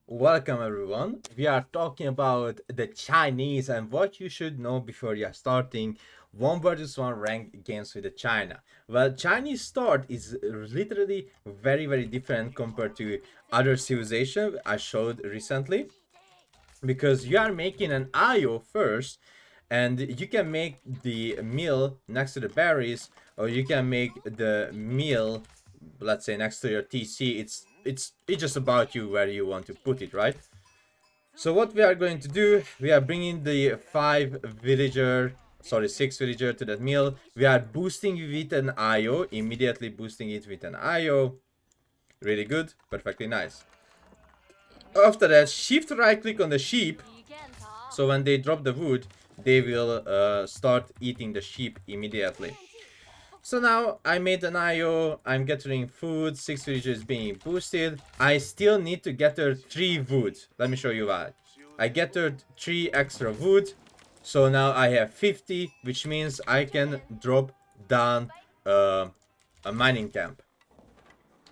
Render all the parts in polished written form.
Welcome everyone. We are talking about the Chinese and what you should know before you are starting one versus one ranked games with the China. Well, Chinese start is literally very different compared to other civilization I showed recently because you are making an IO first and you can make the meal next to the berries or you can make the meal, let's say, next to your TC. It's just about you where you want to put it, right? So what we are going to do, we are bringing the six villager to that meal. We are boosting with an IO, immediately boosting it with an IO. Really good, perfectly nice. After that, shift right click on the sheep. So when they drop the wood, they will start eating the sheep immediately. So now I made an IO, I'm gathering food, 6 villagers being boosted. I still need to gather 3 wood. Let me show you why. I gathered 3 extra wood. So now I have 50, which means I can drop down a mining camp.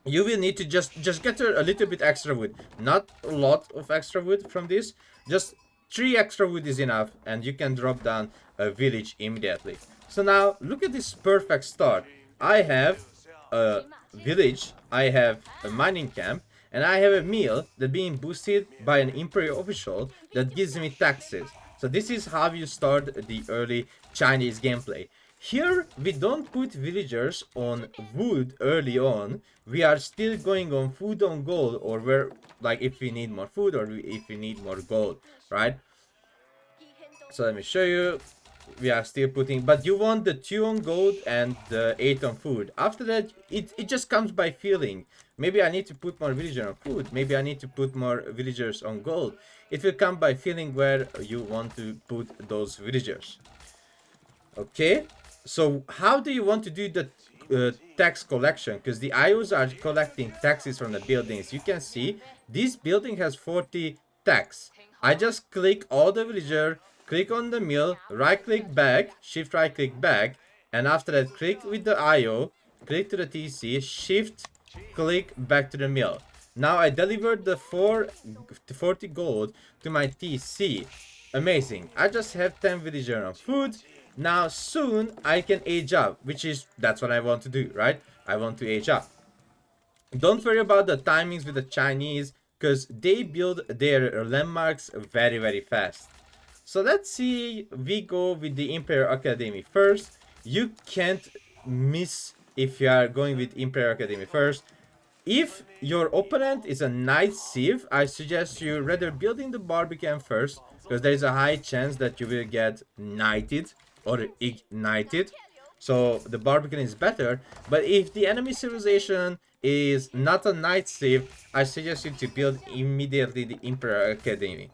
You will need to just gather a little bit extra wood. Not a lot of extra wood from this. Just 3 extra wood is enough and you can drop down a village immediately. So now look at this perfect start. I have a village, I have a mining camp, and I have a meal that being boosted by an imperial official that gives me taxes. So this is how you start the early Chinese gameplay. Here we don't put villagers on wood early on. We are still going on food on gold, or where, like, if we need more food or if we need more gold, right? So let me show you. We are still putting, but you want the 2 on gold and the 8 on food. After that, it just comes by feeling. Maybe I need to put more villagers on food. Maybe I need to put more villagers on gold. It will come by feeling where you want to put those villagers. Okay, so how do you want to do the tax collection? Because the IOs are collecting taxes from the buildings. You can see this building has 40 tax. I just click all the villager, click on the mill, right click back, shift right click back, and after that click with the IO, click to the TC, shift click back to the mill. Now I delivered the 40 gold to my TC. Amazing. I just have 10 villager on food. Now soon I can age up, that's what I want to do, right? I want to age up. Don't worry about the timings with the Chinese, because they build their landmarks very fast. So let's see, we go with the Imperial Academy first. You can't miss if you are going with Imperial Academy first. If your opponent is a knight civ, I suggest you rather building the Barbican first, because there is a high chance that you will get knighted or ignited. So the Barbican is better. But if the enemy civilization is not a knight civ, I suggest you to build immediately the Emperor Academy.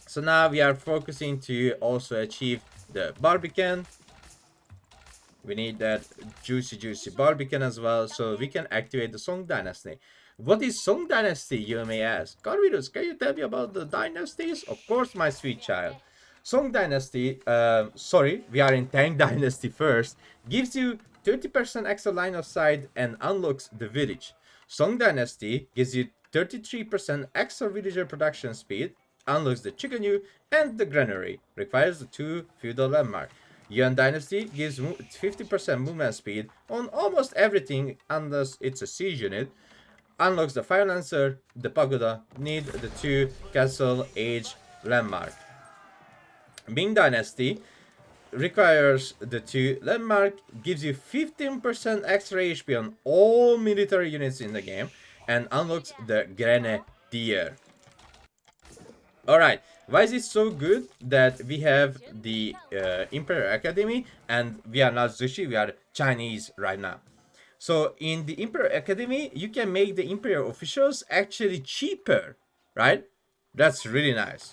So now we are focusing to also achieve the Barbican. We need that juicy Barbican as well, so we can activate the Song Dynasty. What is Song Dynasty, you may ask? Carvidus, can you tell me about the dynasties? Of course, my sweet child. Song Dynasty, sorry, we are in Tang Dynasty first, gives you 30% extra line of sight and unlocks the village. Song Dynasty gives you 33% extra villager production speed, unlocks the chicken new and the granary, requires the 2 feudal landmark. Yuan Dynasty gives 50% movement speed on almost everything unless it's a siege unit. Unlocks the Fire Lancer, the pagoda, need the 2 castle age landmark. Ming Dynasty requires the 2 landmark, gives you 15% extra HP on all military units in the game, and unlocks the Grenadier. Alright, why is it so good that we have the Imperial Academy and we are not Zushi, we are Chinese right now? So in the Imperial Academy, you can make the Imperial officials actually cheaper, right? That's really nice.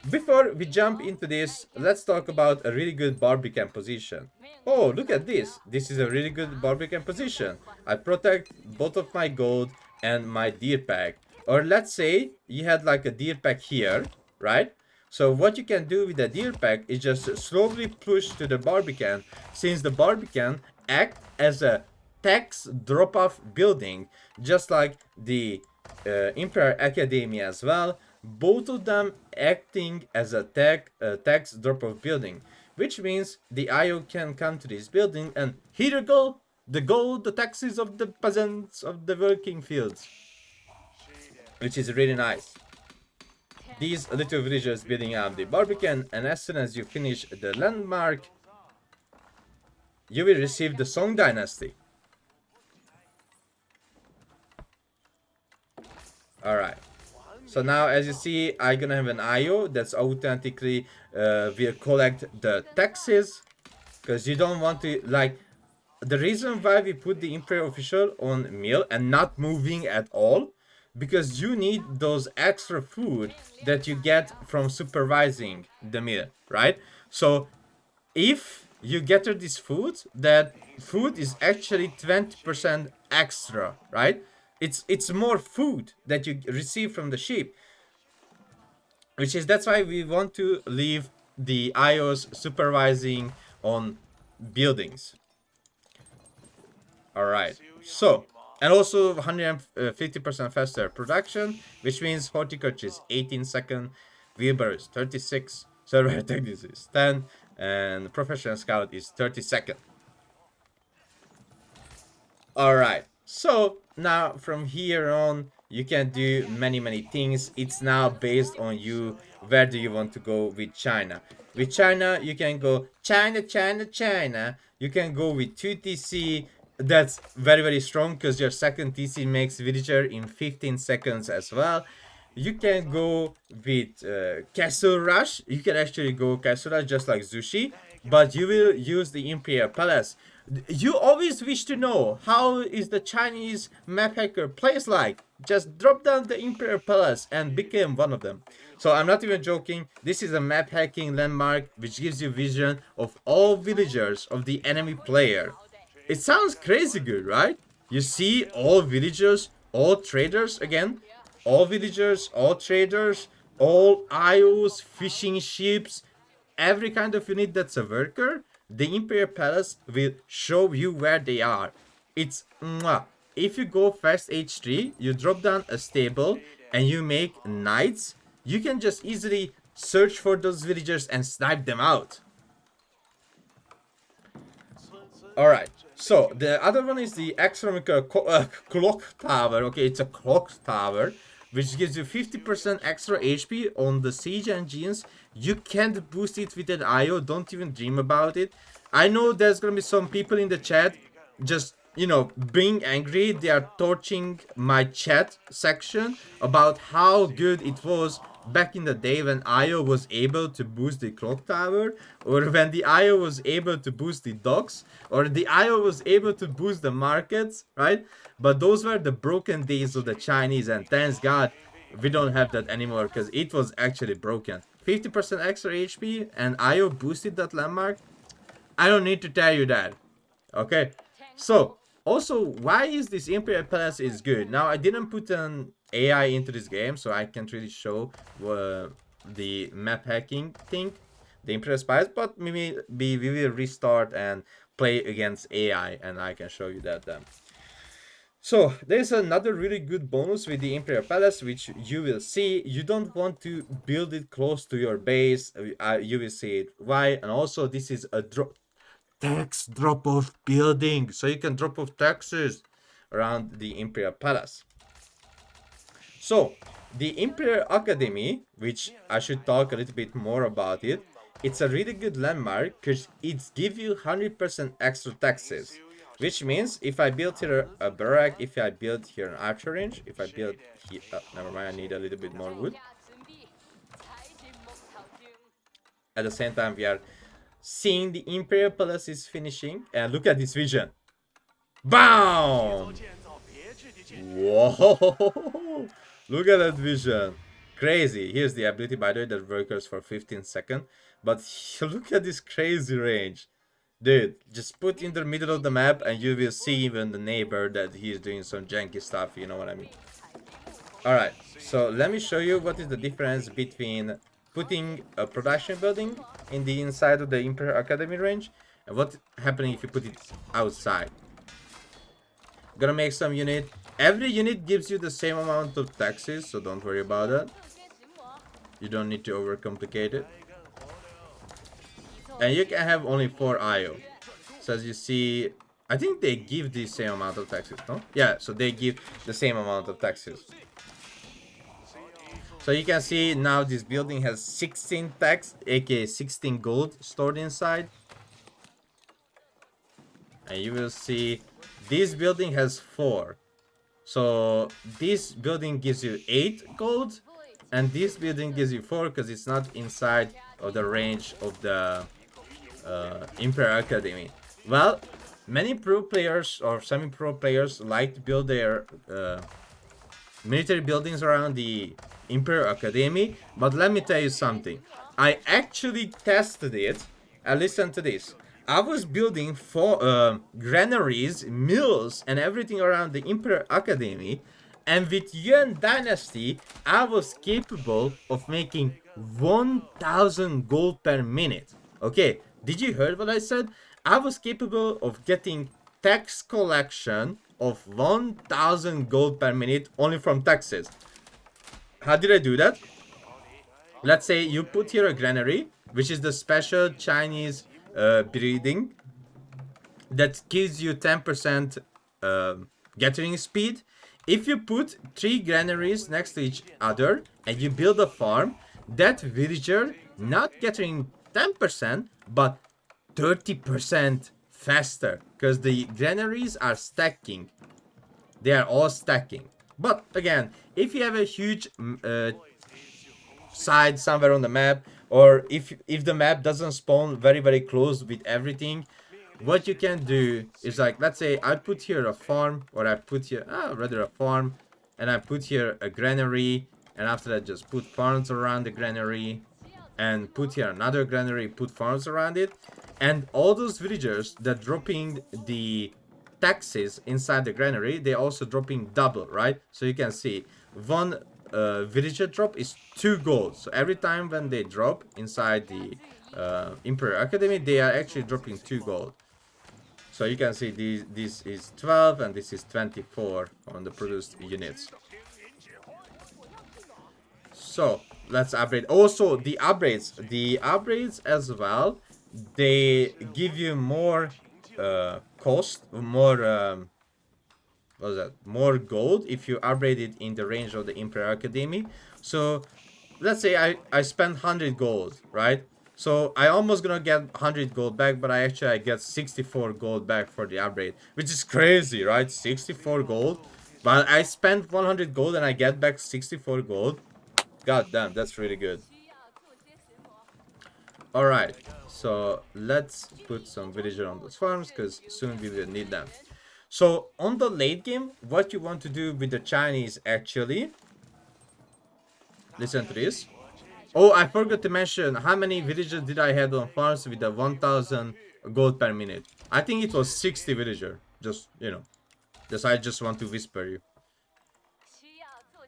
Before we jump into this, let's talk about a really good Barbican position. Oh, look at this. This is a really good Barbican position. I protect both of my gold and my deer pack. Or let's say you had like a deer pack here, right? So what you can do with the deer pack is just slowly push to the Barbican, since the Barbican act as a tax drop-off building, just like the Imperial Academy as well. Both of them acting as a tax drop-off building, which means the IO can come to this building and here you go, the gold, the taxes of the peasants of the working fields, which is really nice. These little villagers building up the Barbican, and as soon as you finish the landmark, you will receive the Song Dynasty. Alright. So now as you see, I'm gonna have an IO that's authentically will collect the taxes. Because you don't want to, like, the reason why we put the Imperial official on meal and not moving at all, because you need those extra food that you get from supervising the meal, right? So if you get her this food, that food is actually 20% extra, right? It's more food that you receive from the sheep, which is that's why we want to leave the IOs supervising on buildings. Alright, so, and also 150% faster production, which means horticulture is 18 seconds, Weber is 36, surveyor techniques is 10, and professional scout is 30 seconds. Alright, so now from here on you can do many things. It's now based on you, where do you want to go with China. With China you can go China. You can go with 2 TC. That's very strong because your second TC makes villager in 15 seconds as well. You can go with Castle Rush. You can actually go Castle Rush just like Zushi, but you will use the Imperial Palace. You always wish to know how is the Chinese map hacker plays like. Just drop down the Imperial Palace and become one of them. So I'm not even joking. This is a map hacking landmark which gives you vision of all villagers of the enemy player. It sounds crazy good, right? You see all villagers, all traders again. All villagers, all traders, all IOs, fishing ships, every kind of unit that's a worker. The Imperial Palace will show you where they are. It's mwah. If you go fast H3, you drop down a stable and you make knights, you can just easily search for those villagers and snipe them out. Alright, so the other one is the astronomical clock tower. Okay, it's a clock tower, which gives you 50% extra HP on the siege engines. You can't boost it with an IO, don't even dream about it. I know there's gonna be some people in the chat just, you know, being angry. They are torching my chat section about how good it was back in the day when IO was able to boost the clock tower, or when the IO was able to boost the docks, or the IO was able to boost the markets, right? But those were the broken days of the Chinese, and thanks God we don't have that anymore because it was actually broken. 50% extra HP and IO boosted that landmark. I don't need to tell you that. Okay, so also why is this Imperial Palace is good? Now I didn't put an AI into this game, so I can't really show the map hacking thing, the Imperial Spies, but maybe we will restart and play against AI and I can show you that then. So there's another really good bonus with the Imperial Palace, which you will see. You don't want to build it close to your base. You will see it. Why? And also this is a tax drop-off building, so you can drop off taxes around the Imperial Palace. So the Imperial Academy, which I should talk a little bit more about it, it's a really good landmark because it gives you 100% extra taxes. Which means if I build here a barrack, if I build here an archer range, if I build here, never mind, I need a little bit more wood. At the same time, we are seeing the Imperial Palace is finishing, and look at this vision. BAM! Whoa! Look at that vision. Crazy. Here's the ability, by the way, that works for 15 seconds. But look at this crazy range. Dude, just put in the middle of the map and you will see even the neighbor that he's doing some janky stuff, you know what I mean. Alright, so let me show you what is the difference between putting a production building in the inside of the Imperial Academy range and what's happening if you put it outside. Gonna make some unit Every unit gives you the same amount of taxes, so don't worry about that. You don't need to overcomplicate it. And you can have only 4 IO. So as you see, I think they give the same amount of taxes, no? Yeah, so they give the same amount of taxes. So you can see now this building has 16 tax, aka 16 gold stored inside. And you will see this building has 4. So this building gives you 8 gold, and this building gives you 4 because it's not inside of the range of the Imperial Academy. Well, many pro players or semi-pro players like to build their military buildings around the Imperial Academy, but let me tell you something. I actually tested it, and listen to this. I was building granaries, mills, and everything around the Imperial Academy, and with Yuan Dynasty, I was capable of making 1000 gold per minute. Okay, did you hear what I said? I was capable of getting tax collection of 1000 gold per minute only from taxes. How did I do that? Let's say you put here a granary, which is the special Chinese breeding that gives you 10% gathering speed. If you put 3 granaries next to each other and you build a farm, that villager not getting 10% but 30% faster, because the granaries are stacking. They are all stacking. But again, if you have a huge side somewhere on the map, or if the map doesn't spawn very close with everything, what you can do is, like, let's say I put here a farm, or I put here rather a farm, and I put here a granary, and after that just put farms around the granary, and put here another granary, put farms around it, and all those villagers that dropping the taxes inside the granary, they also dropping double, right? So you can see one villager drop is 2 gold. So every time when they drop inside the Imperial Academy, they are actually dropping 2 gold. So you can see this is 12 and this is 24 on the produced units. So let's upgrade. Also the upgrades as well, they give you more cost, more what was that, more gold if you upgrade it in the range of the Imperial Academy. So let's say I spend 100 gold, right? So I almost gonna get 100 gold back, but I get 64 gold back for the upgrade, which is crazy, right? 64 gold, but I spent 100 gold and I get back 64 gold. God damn, that's really good. Alright, so let's put some villager on those farms, because soon we will need them. So on the late game, what you want to do with the Chinese actually, listen to this. Oh, I forgot to mention how many villagers did I have on farms with the 1000 gold per minute. I think it was 60 villager. Just, you know, I just want to whisper you.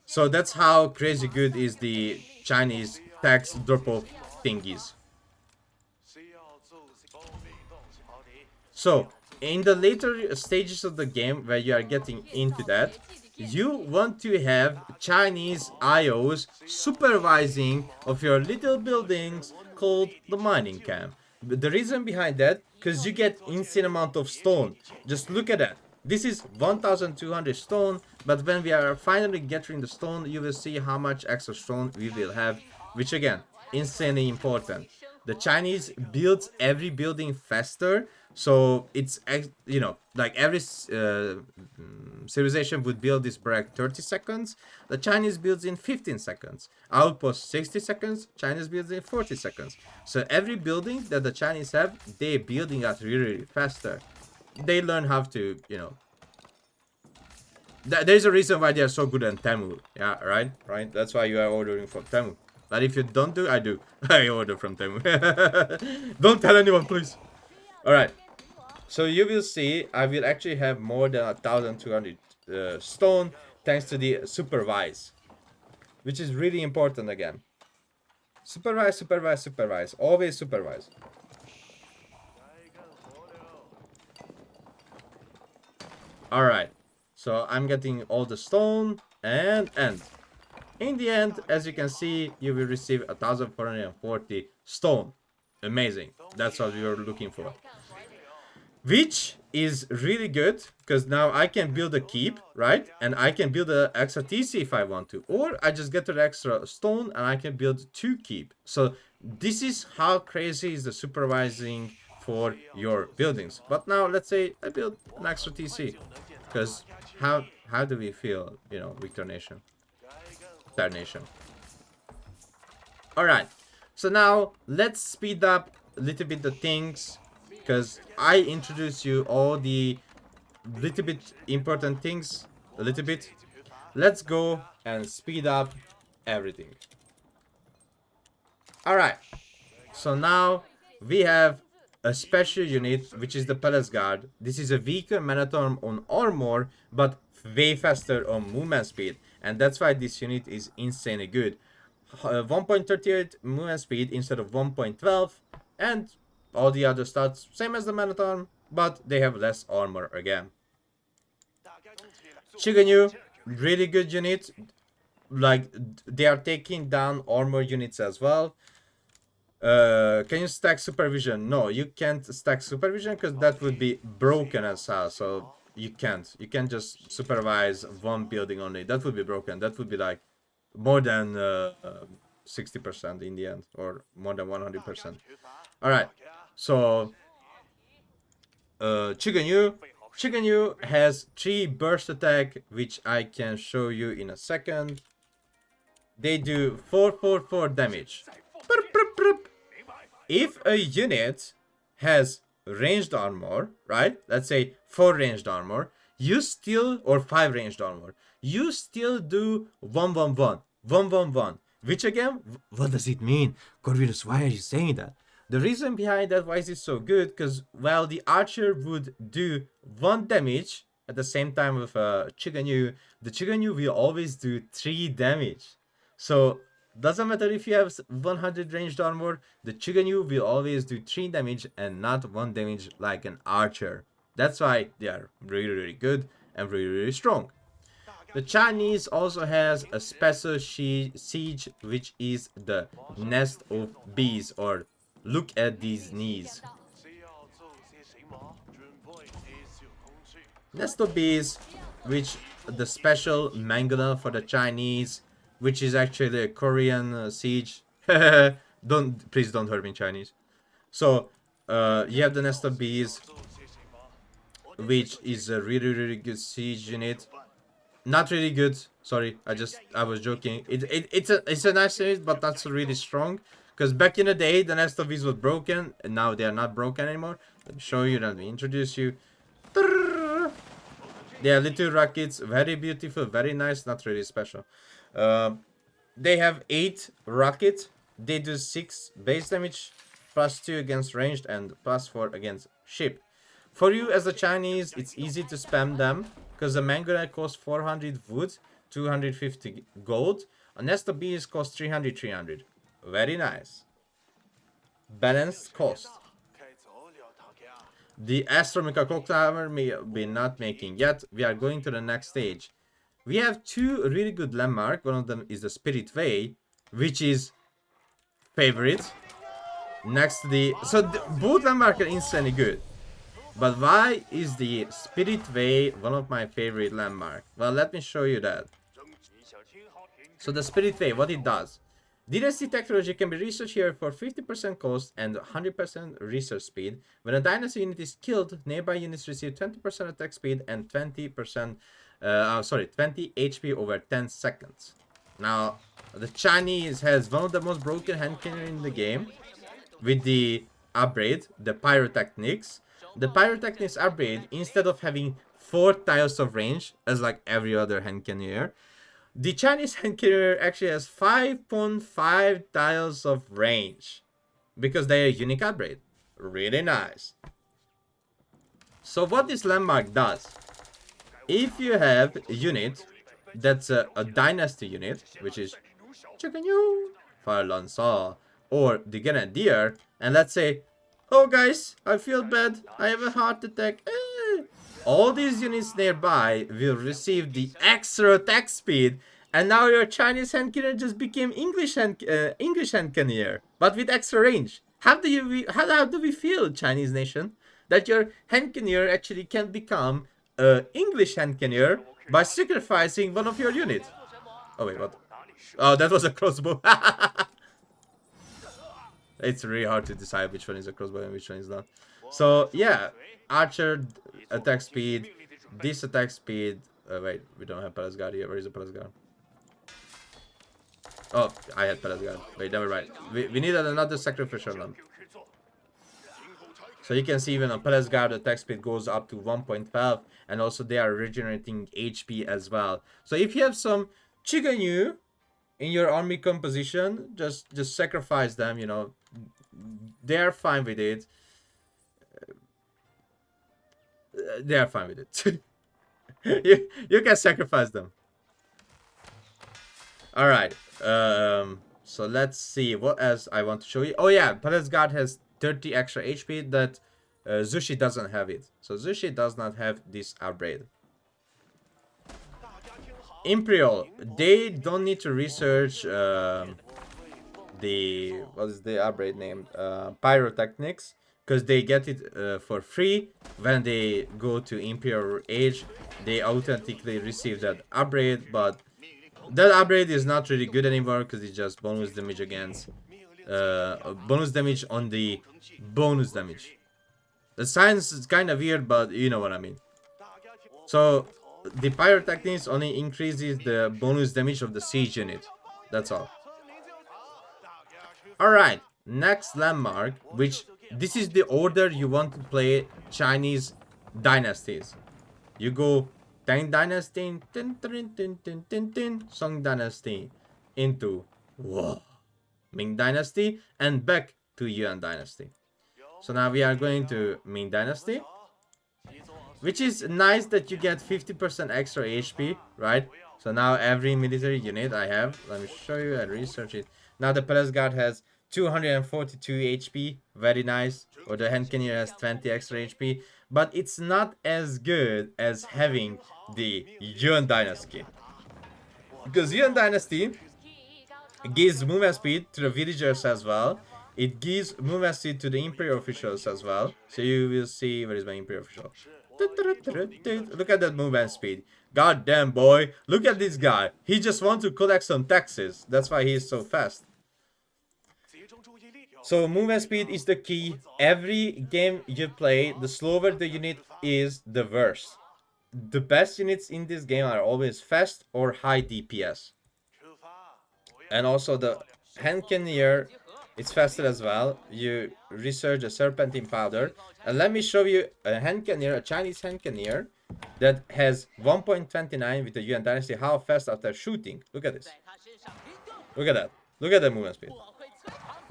So that's how crazy good is the Chinese tax drop-off thingies. So in the later stages of the game, where you are getting into that, you want to have Chinese IOs supervising of your little buildings called the mining camp. But the reason behind that, because you get insane amount of stone. Just look at that. This is 1200 stone, but when we are finally getting the stone, you will see how much extra stone we will have, which again, insanely important. The Chinese builds every building faster, so it's, you know, like every civilization would build this barrack 30 seconds. The Chinese builds in 15 seconds. Outpost 60 seconds. Chinese builds in 40 seconds. So every building that the Chinese have, they're building out really faster. They learn how to, you know. There's a reason why they are so good at Temu. Yeah, right? Right? That's why you are ordering from Temu. But if you don't do, I do. I order from Temu. Don't tell anyone, please. Alright. So you will see, I will actually have more than 1200 stone thanks to the supervise, which is really important again. Supervise, supervise, supervise. Always supervise. Alright. So I'm getting all the stone and in the end, as you can see, you will receive 1440 stone. Amazing. That's what we were looking for. Which is really good, because now I can build a keep, right? And I can build an extra TC if I want to. Or I just get an extra stone and I can build 2 keep. So this is how crazy is the supervising for your buildings. But now let's say I build an extra TC. Because how do we feel, you know, Victor Nation? Third Nation. Alright. So now let's speed up a little bit the things, because I introduce you all the little bit important things a little bit. Let's go and speed up everything. Alright, so now we have a special unit, which is the Palace Guard. This is a weaker Manatorm on armor, but way faster on movement speed, and that's why this unit is insanely good. 1.38 movement speed instead of 1.12, and all the other stats same as the Manatorm, but they have less armor again. Shiganyu, really good unit. Like, they are taking down armor units as well. Can you stack supervision? No, you can't stack supervision because that would be broken as hell. So you can't. You can't just supervise one building only. That would be broken. That would be like more than 60% in the end, or more than 100%. Alright, so Chiganyu has 3 burst attack, which I can show you in a second. They do 444 damage. If a unit has ranged armor, right? Let's say 4 ranged armor, you still, or 5 ranged armor, you still do 111, which again, what does it mean? Corvinus, why are you saying that? The reason behind that, why is it so good? Because while the archer would do 1 damage at the same time with Chiganyu, the Chiganyu will always do 3 damage. So doesn't matter if you have 100 ranged armor, the Chiganyu will always do 3 damage and not 1 damage like an archer. That's why they are really good and really strong. The Chinese also has a special siege, which is the nest of bees, or look at these knees. Nest of bees, which the special mangala for the Chinese, which is actually a Korean siege. Please don't hurt me, Chinese. So you have the nest of bees, which is a really good siege unit. Not really good. Sorry, I was joking. It's a nice unit, but not so really strong. Because back in the day, the nest of bees was broken, and now they are not broken anymore. Let me show you. Let me introduce you. They are little rockets, very beautiful, very nice, not really special. They have 8 rockets. They do 6 base damage, +2 against ranged, and +4 against ship. For you as a Chinese, it's easy to spam them, because the mangala costs 400 wood, 250 gold. A nest of bees costs 300. Very nice. Balanced cost. The astronomical clock tower we're not making yet. We are going to the next stage. We have 2 really good landmarks. One of them is the Spirit Way, which is favorite. Next to the... So both landmarks are insanely good. But why is the Spirit Way one of my favorite landmarks? Well, let me show you that. So the Spirit Way, what it does. Dynasty technology can be researched here for 50% cost and 100% research speed. When a dynasty unit is killed, nearby units receive 20% attack speed and 20 HP over 10 seconds. Now, the Chinese has one of the most broken hand cannon in the game with the upgrade, the pyrotechnics. The pyrotechnics upgrade, instead of having 4 tiles of range, as like every other hand cannoneer, the Chinese hand cannoneer actually has 5.5 tiles of range, because they are a unique upgrade. Really nice. So what this landmark does, if you have a unit that's a dynasty unit, which is Chiganyu, Fire Lancer, or the Grenadier, and let's say, oh guys, I feel bad, I have a heart attack, all these units nearby will receive the extra attack speed, and now your Chinese hand cannoneer just became English hand cannoneer, but with extra range. How do we feel, Chinese nation, that your hand cannoneer actually can become English hand cannoneer by sacrificing one of your units? Oh wait, what? Oh, that was a crossbow. It's really hard to decide which one is a crossbow and which one is not. So yeah, archer attack speed, this attack speed. Wait, we don't have palace guard here. Where is the palace guard? Oh, I had palace guard. Wait, never mind. We needed another sacrificial lamp. So you can see even on palace guard, attack speed goes up to 1.12, and also they are regenerating HP as well. So if you have some Chiganyu in your army composition, just sacrifice them. You know, they are fine with it. They are fine with it. you can sacrifice them. All right. So let's see what else I want to show you. Oh yeah, Palace Guard has 30 extra HP that Zushi doesn't have it. So Zushi does not have this upgrade. Imperial, they don't need to research what is the upgrade name? Pyrotechnics, because they get it for free when they go to Imperial Age. They automatically receive that upgrade, but that upgrade is not really good anymore because it's just bonus damage against bonus damage on the bonus damage. The science is kind of weird, but you know what I mean. So the pyrotechnics only increases the bonus damage of the siege unit. That's all. Alright, next landmark, which this is the order you want to play Chinese dynasties. You go Tang Dynasty, Song Dynasty, into Ming Dynasty, and back to Yuan Dynasty. So now we are going to Ming Dynasty, which is nice that you get 50% extra HP, right? So now every military unit I have, let me show you and research it. Now the Palace Guard has 242 HP, very nice. Or the Hand Cannoneer has 20 extra HP, but it's not as good as having the Yuan Dynasty. Because Yuan Dynasty gives movement speed to the villagers as well. It gives movement speed to the Imperial officials as well. So you will see, where is my Imperial official? Look at that movement speed. God damn, boy. Look at this guy. He just wants to collect some taxes. That's why he is so fast. So movement speed is the key. Every game you play, the slower the unit is, the worse. The best units in this game are always fast or high DPS. And also the Hand Cannoneer, it's faster as well. You research a serpentine powder. And let me show you a Hand Cannoneer, a Chinese Hand Cannoneer that has 1.29 with the Yuan Dynasty. How fast after shooting. Look at this. Look at that. Look at the movement speed.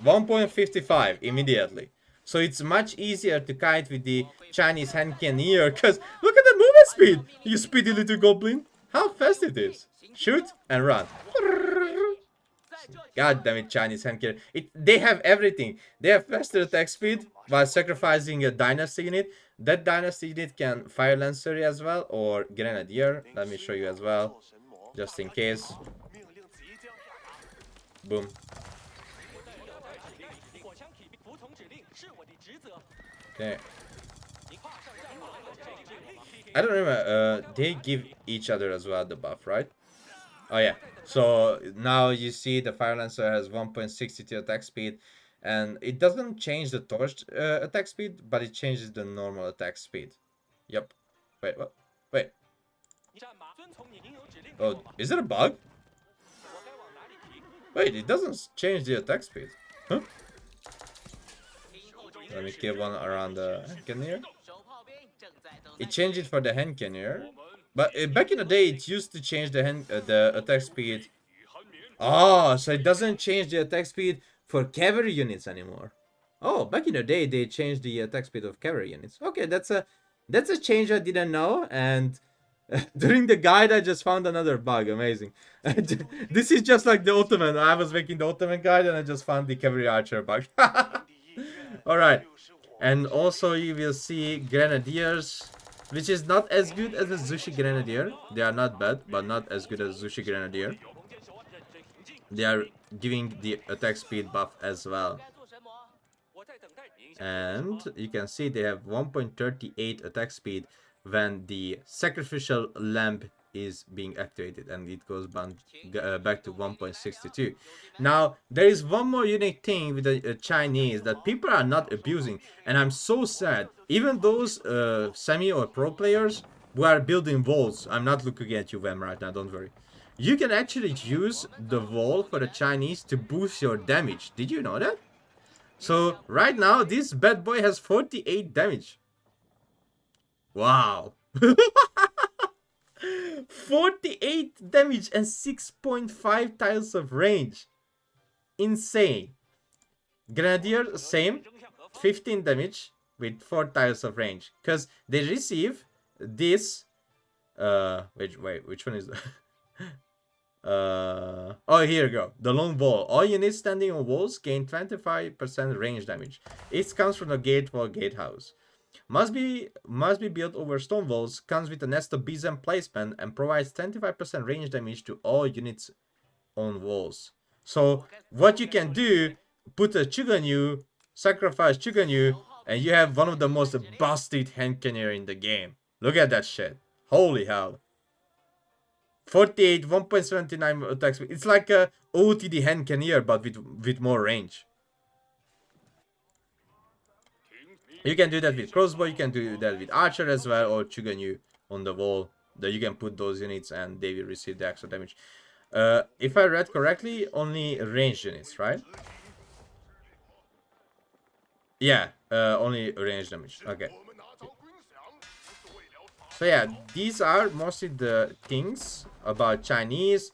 1.55 immediately. So it's much easier to kite with the Chinese Hand Cannoneer, because look at the movement speed, you speedy little goblin. How fast it is. Shoot and run. God damn it, Chinese Hand Cannoneer. They have everything. They have faster attack speed while sacrificing a dynasty unit. That dynasty unit can fire lancer as well, or grenadier. Let me show you as well, just in case. Boom. Okay. I don't remember. They give each other as well the buff, right? Oh yeah. So now you see the Fire Lancer has 1.62 attack speed, and it doesn't change the torch attack speed, but it changes the normal attack speed. Yep. Wait, what? Wait. Oh, is it a bug? Wait, it doesn't change the attack speed. Huh? Let me kill one around the Hand Cannoneer. It changed it for the Hand Cannoneer, but back in the day it used to change the attack speed. Oh, so it doesn't change the attack speed for cavalry units anymore. Oh, back in the day they changed the attack speed of cavalry units. Okay, that's a change I didn't know, and during the guide I just found another bug. Amazing. This is just like the Ottoman. I was making the Ottoman guide and I just found the cavalry archer bug. Alright, and also you will see grenadiers. which is not as good as the Zushi Grenadier. They are not bad, but not as good as Zushi Grenadier. They are giving the attack speed buff as well. And you can see they have 1.38 attack speed when the sacrificial lamp is being activated, and it goes back to 1.62. Now there is one more unique thing with the Chinese that people are not abusing, and I'm so sad. Even those semi or pro players who are building walls, I'm not looking at you, Vem, right now, don't worry. You can actually use the wall for the Chinese to boost your damage. Did you know that? So right now this bad boy has 48 damage. Wow. 48 damage and 6.5 tiles of range. Insane. Grenadier, same. 15 damage with 4 tiles of range. Because they receive this. Wait, which one is that? Oh, here you go. The long wall. All units standing on walls gain 25% range damage. It comes from the gate wall gatehouse. Must be built over stone walls, comes with a nest of bees and placement, and provides 25% range damage to all units on walls. So what you can do, put a Chuganyu, sacrifice Chuganyu, and you have one of the most busted hand cannoneer in the game. Look at that shit. Holy hell. 48, 1.79 attack speed. It's like a OTD hand cannoneer, but with more range. You can do that with crossbow, you can do that with archer as well, or Chuganyu on the wall. That you can put those units and they will receive the extra damage. If I read correctly, only ranged units, right? Yeah, only ranged damage. Okay. So yeah, these are mostly the things about Chinese.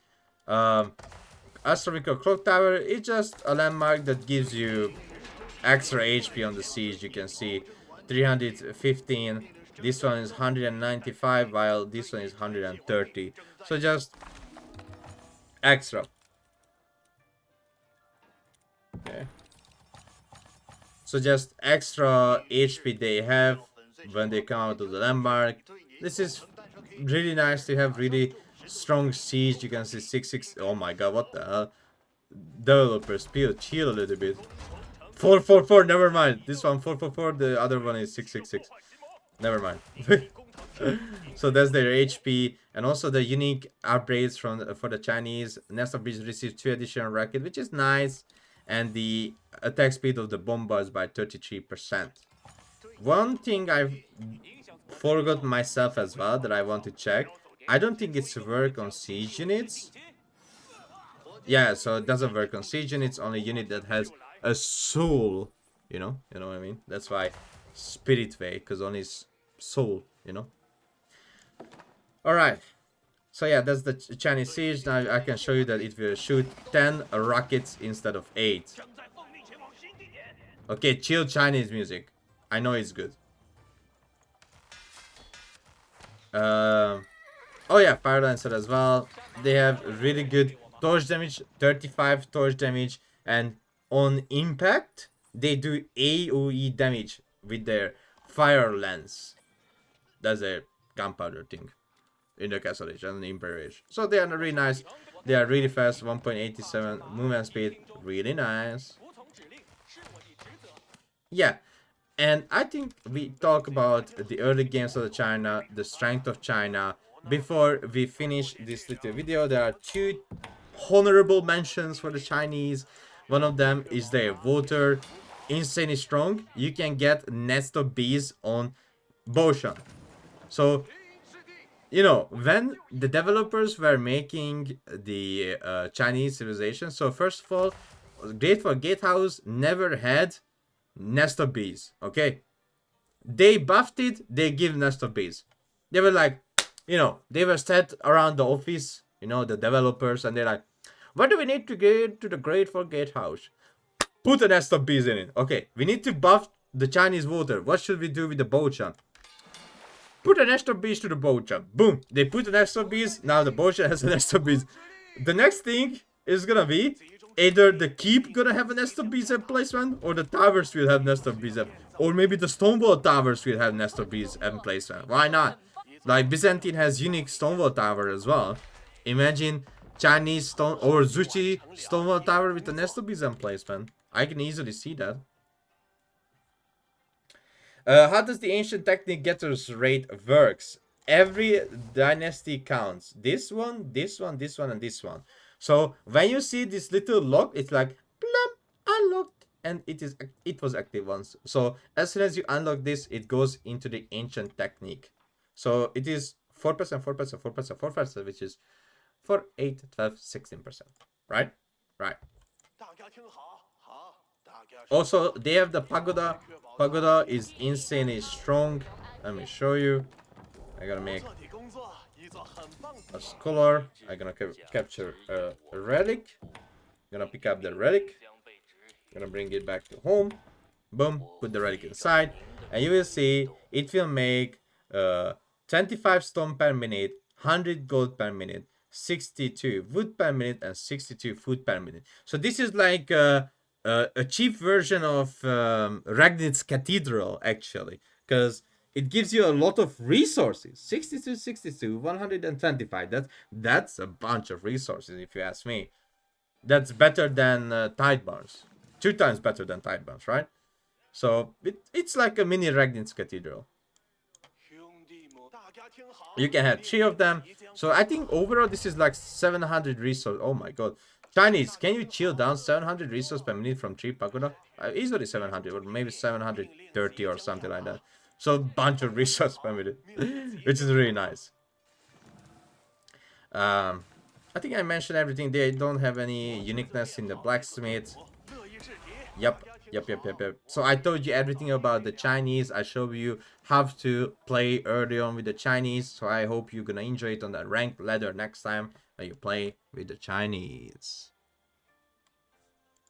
Astronomical Clock Tower is just a landmark that gives you extra HP on the siege. You can see 315. This one is 195, while this one is 130. So just extra. Okay. So just extra HP they have when they come out of the landmark. This is really nice to have really strong siege. You can see 6-6. Oh my god, what the hell? Developers, chill a little bit. 444, never mind. This one 444, the other one is 666. Never mind. So that's their HP, and also the unique upgrades for the Chinese. Nest of Bees receives 2 additional rocket, which is nice, and the attack speed of the bombas by 33%. One thing I've forgot myself as well that I want to check. I don't think it's work on siege units. Yeah, so it doesn't work on siege units. Only unit that has a soul, you know what I mean. That's why spirit way, because only soul, you know. All right, so yeah, that's the Chinese siege. Now I can show you that it will shoot 10 rockets instead of 8. Okay, chill Chinese music. I know it's good. Oh yeah, Fire Lancer as well. They have really good torch damage, 35 torch damage, and on impact they do AoE damage with their fire lance. That's a gunpowder thing in the Castle Age and the Imperial Age. So they are really nice. They are really fast, 1.87 movement speed, really nice. Yeah, and I think we talk about the early games of China, the strength of China. Before we finish this little video, there are 2 honorable mentions for the Chinese. One of them is their water, insanely strong. You can get nest of bees on Boshan. So, you know, when the developers were making the Chinese civilization, so first of all, Grateful Gatehouse never had nest of bees, okay? They buffed it, they give nest of bees. They were like, you know, they were set around the office, you know, the developers, and they're like, what do we need to get to the Grateful Gatehouse? Put a nest of bees in it. Okay, we need to buff the Chinese water. What should we do with the Bochan? Put a nest of bees to the Bochan. Boom, they put a nest of bees. Now the Bochan has a nest of bees. The next thing is gonna be either the keep gonna have a nest of bees at placement, or the towers will have nest of bees at Or maybe the stone wall towers will have nest of bees and placement. Why not? Like Byzantine has unique stone wall tower as well. Imagine Chinese stone or Zuchi stone wall tower with the nest of bees and placement. I can easily see that. How does the ancient technique getter's rate works? Every dynasty counts. This one, this one, this one, and this one. So when you see this little lock, it's like plum, unlocked, and it was active once. So as soon as you unlock this, it goes into the ancient technique. So it is 4%, 4%, 4%, 4%, which is 4, 8, 12, 16%. Right? Right. Also, they have the pagoda. Pagoda is insanely strong. Let me show you. I'm gonna make a scholar. I'm gonna capture a relic. Gonna pick up the relic. Gonna bring it back to home. Boom. Put the relic inside. And you will see it will make 25 stone per minute, 100 gold per minute, 62 wood per minute, and 62 food per minute. So this is like a cheap version of Ragnit's Cathedral, actually, because it gives you a lot of resources. 62, 62, 125. That's a bunch of resources, if you ask me. That's better than Tide Barns. 2 times better than Tide Barns, right? So it's like a mini Ragnit's Cathedral. You can have 3 of them. So I think overall this is like 700 resources. Oh my god. Chinese, can you chill down 700 resources per minute from 3 pagoda? Easily 700 or maybe 730 or something like that. So a bunch of resources per minute, which is really nice. I think I mentioned everything. They don't have any uniqueness in the blacksmith. Yep. So I told you everything about the Chinese. I showed you how to play early on with the Chinese. So I hope you're gonna enjoy it on the ranked ladder next time that you play with the Chinese.